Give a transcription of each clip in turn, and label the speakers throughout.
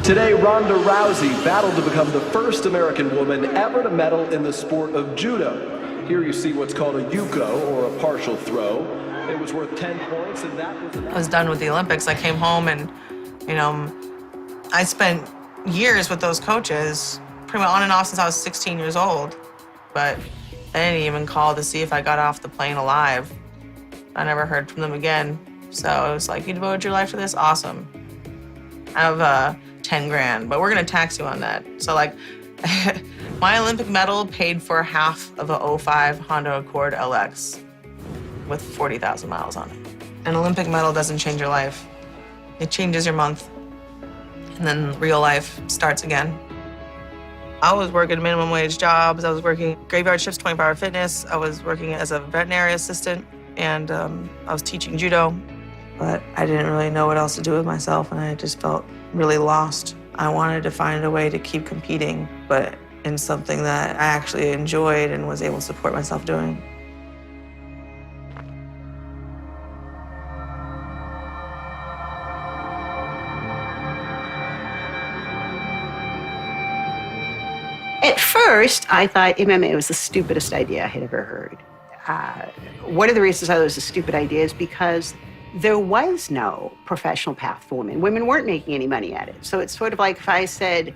Speaker 1: Today, Ronde Rousey battled to become the first American woman ever to medal in the sport of judo. Here you see what's called a yuko, or a partial throw. It was worth 10 points, and that was enough.
Speaker 2: I was done with the Olympics. I came home and, I spent years with those coaches, pretty much on and off since I was 16 years old. But they didn't even call to see if I got off the plane alive. I never heard from them again. So I was like, you devoted your life to this? Awesome. I have 10 grand, but we're gonna tax you on that. So like, my Olympic medal paid for half of a 05 Honda Accord LX with 40,000 miles on it. An Olympic medal doesn't change your life. It changes your month, and then real life starts again. I was working minimum wage jobs. I was working graveyard shifts, 24-hour fitness. I was working as a veterinary assistant, and I was teaching judo. But I didn't really know what else to do with myself, and I just felt really lost. I wanted to find a way to keep competing, but in something that I actually enjoyed and was able to support myself doing.
Speaker 3: At first, I thought MMA was the stupidest idea I had ever heard. One of the reasons I thought it was a stupid idea is because there was no professional path for women. Women weren't making any money at it. So it's sort of like if I said,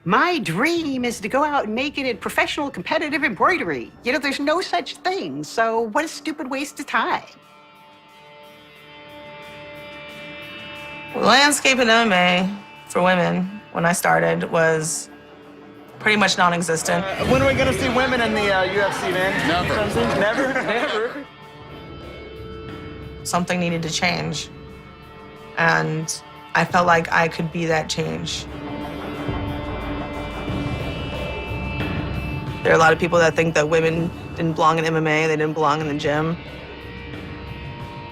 Speaker 3: my dream is to go out and make it in professional competitive embroidery. There's no such thing. So what a stupid waste of time.
Speaker 2: The landscape in MMA for women when I started was pretty much non-existent.
Speaker 4: When are we gonna see women in the UFC, man?
Speaker 1: Never.
Speaker 4: Never? Never?
Speaker 2: Something needed to change, and I felt like I could be that change. There are a lot of people that think that women didn't belong in MMA, they didn't belong in the gym.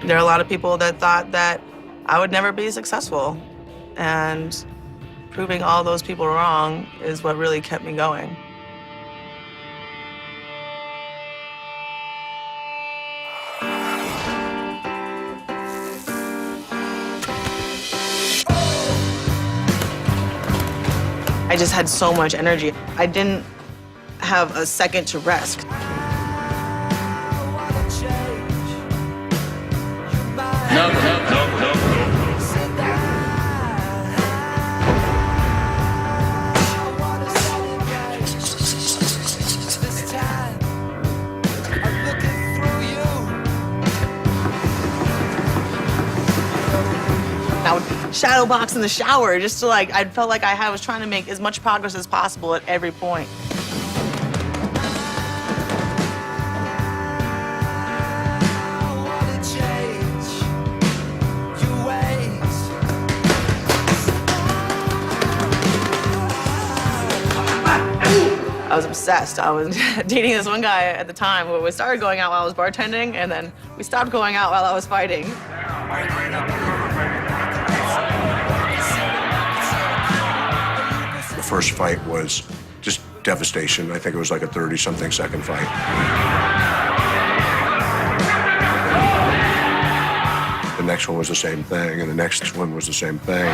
Speaker 2: There are a lot of people that thought that I would never be successful, and proving all those people wrong is what really kept me going. I just had so much energy. I didn't have a second to rest.
Speaker 5: No.
Speaker 2: I would shadow box in the shower just to I felt like I was trying to make as much progress as possible at every point. I was obsessed. I was dating this one guy at the time where we started going out while I was bartending, and then we stopped going out while I was fighting.
Speaker 6: The first fight was just devastation. I think it was like a 30-something second fight. The next one was the same thing, and the next one was the same thing.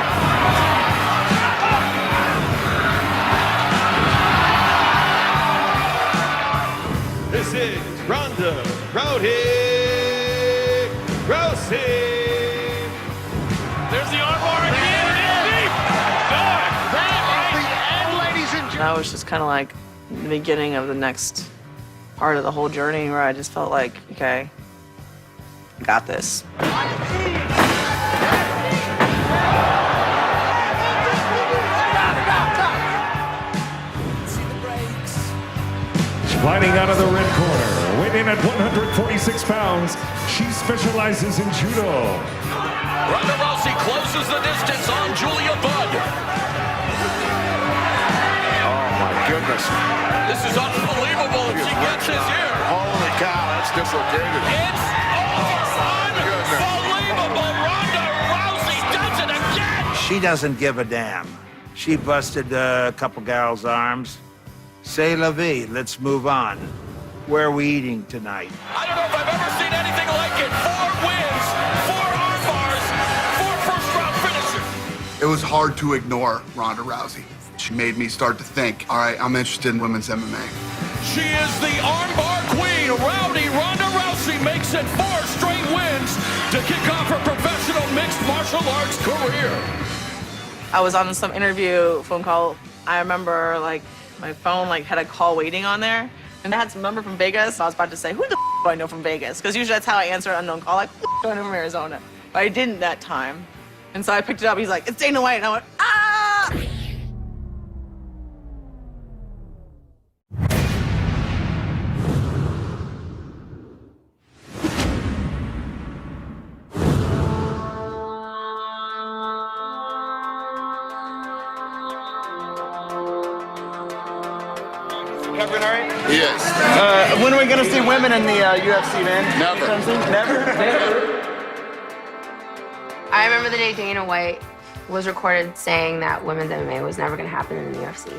Speaker 7: This is Ronde Rousey.
Speaker 5: There's the armbar again.
Speaker 2: That was just kind of like the beginning of the next part of the whole journey where I just felt like, okay, I got this.
Speaker 7: Fighting out of the red corner, weighing in at 146 pounds, she specializes in judo.
Speaker 5: Ronde Rousey closes the distance on Julia Budd.
Speaker 6: Oh, my goodness.
Speaker 5: This is unbelievable. She gets his ear.
Speaker 6: Holy cow, that's dislocated.
Speaker 5: It's unbelievable. Ronde Rousey does it again.
Speaker 8: She doesn't give a damn. She busted a couple gals' arms. C'est la vie, let's move on. Where are we eating tonight?
Speaker 5: I don't know if I've ever seen anything like it. 4 wins, 4 arm bars, 4 first-round finishes.
Speaker 8: It
Speaker 9: was hard to ignore Ronda Rousey. She made me start to think, all right, I'm interested in women's MMA.
Speaker 5: She is the armbar queen. Rowdy Ronda Rousey makes it 4 straight wins to kick off her professional mixed martial arts career.
Speaker 2: I was on some interview phone call. I remember like my phone like had a call waiting on there, and I had some number from Vegas. I was about to say, who the do I know from Vegas? Because usually that's how I answer an unknown call, like, who do I know from Arizona? But I didn't that time. And so I picked it up. He's like, it's Dana White. And I went, ah!
Speaker 4: Covering all right?
Speaker 9: Yes.
Speaker 4: When are we gonna see women in the UFC, man?
Speaker 9: Never.
Speaker 4: Never?
Speaker 10: I remember the day Dana White was recorded saying that women's MMA was never gonna happen in the UFC.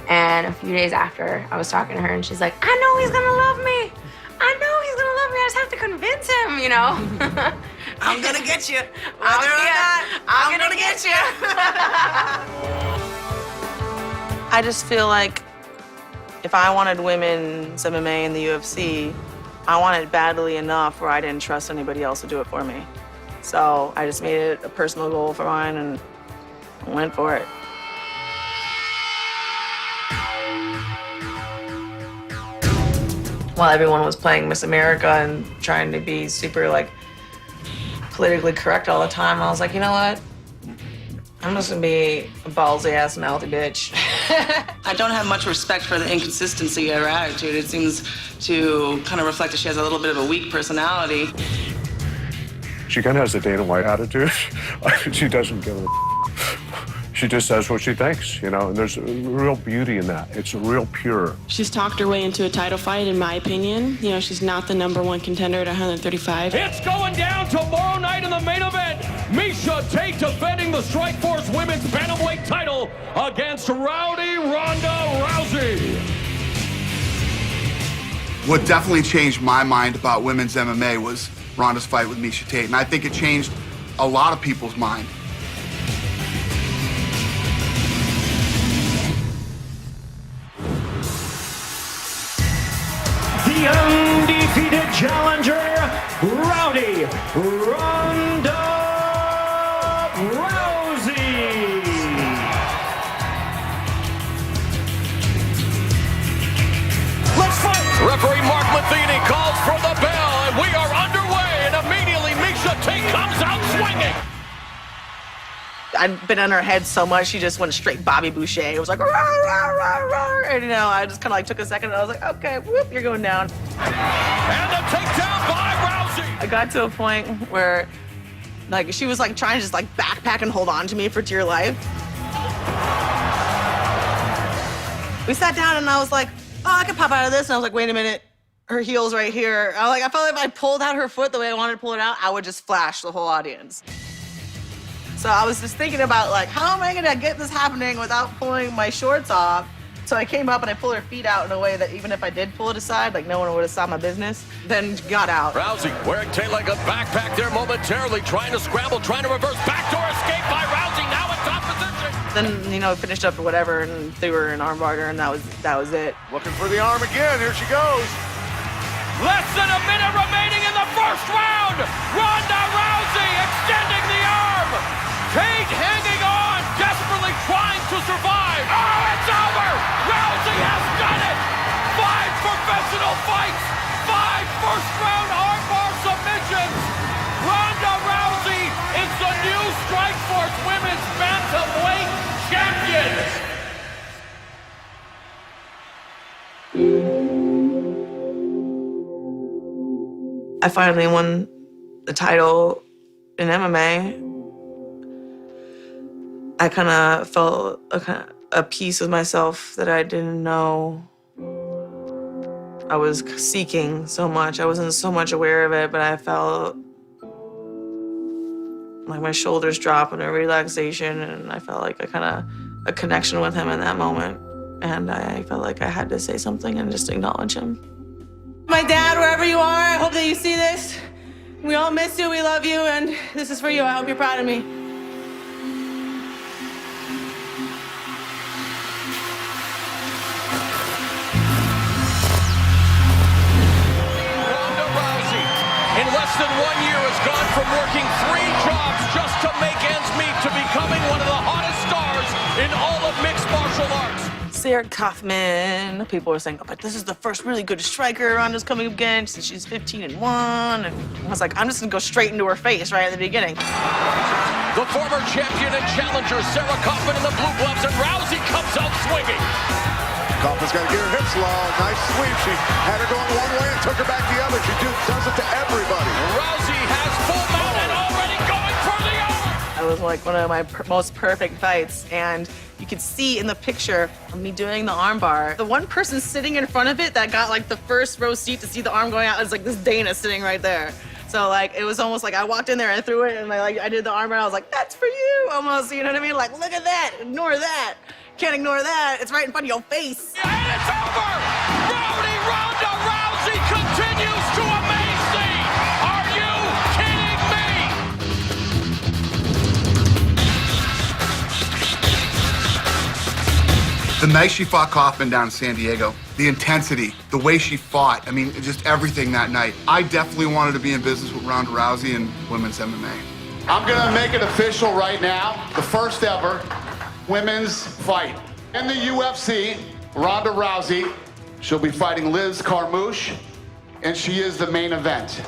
Speaker 10: And a few days after, I was talking to her and she's like, I know he's gonna love me. I know he's gonna love me. I just have to convince him, you know?
Speaker 2: I'm gonna get you. Whether or not, I'm gonna get you. I just feel like if I wanted women's MMA in the UFC, I wanted it badly enough where I didn't trust anybody else to do it for me. So I just made it a personal goal for mine and went for it. While everyone was playing Miss America and trying to be super like politically correct all the time, I was like, you know what? I'm just gonna be a ballsy ass mouthy bitch. I don't have much respect for the inconsistency of her attitude. It seems to kind of reflect that she has a little bit of a weak personality.
Speaker 6: She kind of has the Dana White attitude. She doesn't give a She just says what she thinks, you know, and there's a real beauty in that. It's real pure.
Speaker 11: She's talked her way into a title fight, in my opinion. You know, she's not the #1 contender at 135.
Speaker 5: It's going down tomorrow night in the main event. Miesha Tate defending the Strikeforce Women's Bantamweight title against Rowdy Ronda Rousey.
Speaker 9: What definitely changed my mind about women's MMA was Ronda's fight with Miesha Tate, and I think it changed a lot of people's mind.
Speaker 7: The undefeated challenger, Rowdy Ronda Rousey.
Speaker 5: Let's fight! Referee Mark Matheny calls for the bell, and we are underway, and immediately Miesha Tate comes out swinging.
Speaker 2: I'd been in her head so much, she just went straight Bobby Boucher. It was like, rah, rah, rah, rah. And, you know, I just kind of like took a second and I was like, okay, whoop, you're going down.
Speaker 5: And the takedown by Rousey.
Speaker 2: I got to a point where, like, she was like trying to just like backpack and hold on to me for dear life. We sat down and I was like, oh, I could pop out of this. And I was like, wait a minute, her heel's right here. I felt like if I pulled out her foot the way I wanted to pull it out, I would just flash the whole audience. So I was just thinking about, like, how am I gonna get this happening without pulling my shorts off? So I came up and I pulled her feet out in a way that even if I did pull it aside, like, no one would have saw my business, then got out.
Speaker 5: Rousey wearing Tate like a backpack there momentarily, trying to scramble, trying to reverse. Backdoor escape by Rousey, now in top position.
Speaker 2: Then, you know, finished up or whatever and threw her an armbar, and that was it.
Speaker 4: Looking for the arm again. Here she goes.
Speaker 5: Less than a minute remaining in the first round. Ronda Rousey extending the arm. Tate hanging on, desperately trying to survive. Oh, it's over! Rousey has done it! 5 professional fights, 5 first-round armbar submissions. Ronda Rousey is the new Strikeforce Women's Bantamweight champion.
Speaker 2: I finally won the title in MMA. I kind of felt a piece of myself that I didn't know I was seeking so much. I wasn't so much aware of it, but I felt like my shoulders drop and a relaxation, and I felt like a connection with him in that moment. And I felt like I had to say something and just acknowledge him. My dad, wherever you are, I hope that you see this. We all miss you, we love you, and this is for you. I hope you're proud of me.
Speaker 5: 1 year has gone from working 3 jobs just to make ends meet to becoming one of the hottest stars in all of mixed martial arts.
Speaker 2: Sarah Kaufman. People were saying, oh, but this is the first really good striker Ronda's coming up against, and she's 15-1. And I was like, I'm just gonna go straight into her face right at the beginning.
Speaker 5: The former champion and challenger, Sarah Kaufman in the blue gloves, and Rousey comes out swinging.
Speaker 4: Kaufman's got to get her hips low. Nice sweep. She had her going one way and took her back the other. She does it to everybody.
Speaker 5: Rousey has full mount and already going for the arm.
Speaker 2: It was like one of my most perfect fights, and you could see in the picture of me doing the arm bar, the one person sitting in front of it that got like the first row seat to see the arm going out is like this Dana sitting right there. So like it was almost like I walked in there and threw it, and I did the arm bar, and I was like, that's for you, almost, you know what I mean? Like, look at that, ignore that. Can't ignore that, it's right in front of your face.
Speaker 5: And it's over! Rowdy Ronda Rousey continues to amaze me! Are you kidding me?
Speaker 9: The night she fought Kaufman down in San Diego, the intensity, the way she fought, I mean, just everything that night. I definitely wanted to be in business with Ronda Rousey and women's MMA.
Speaker 4: I'm going to make it official right now. The first ever women's fight. In the UFC, Ronda Rousey, she'll be fighting Liz Carmouche, and she is the main event.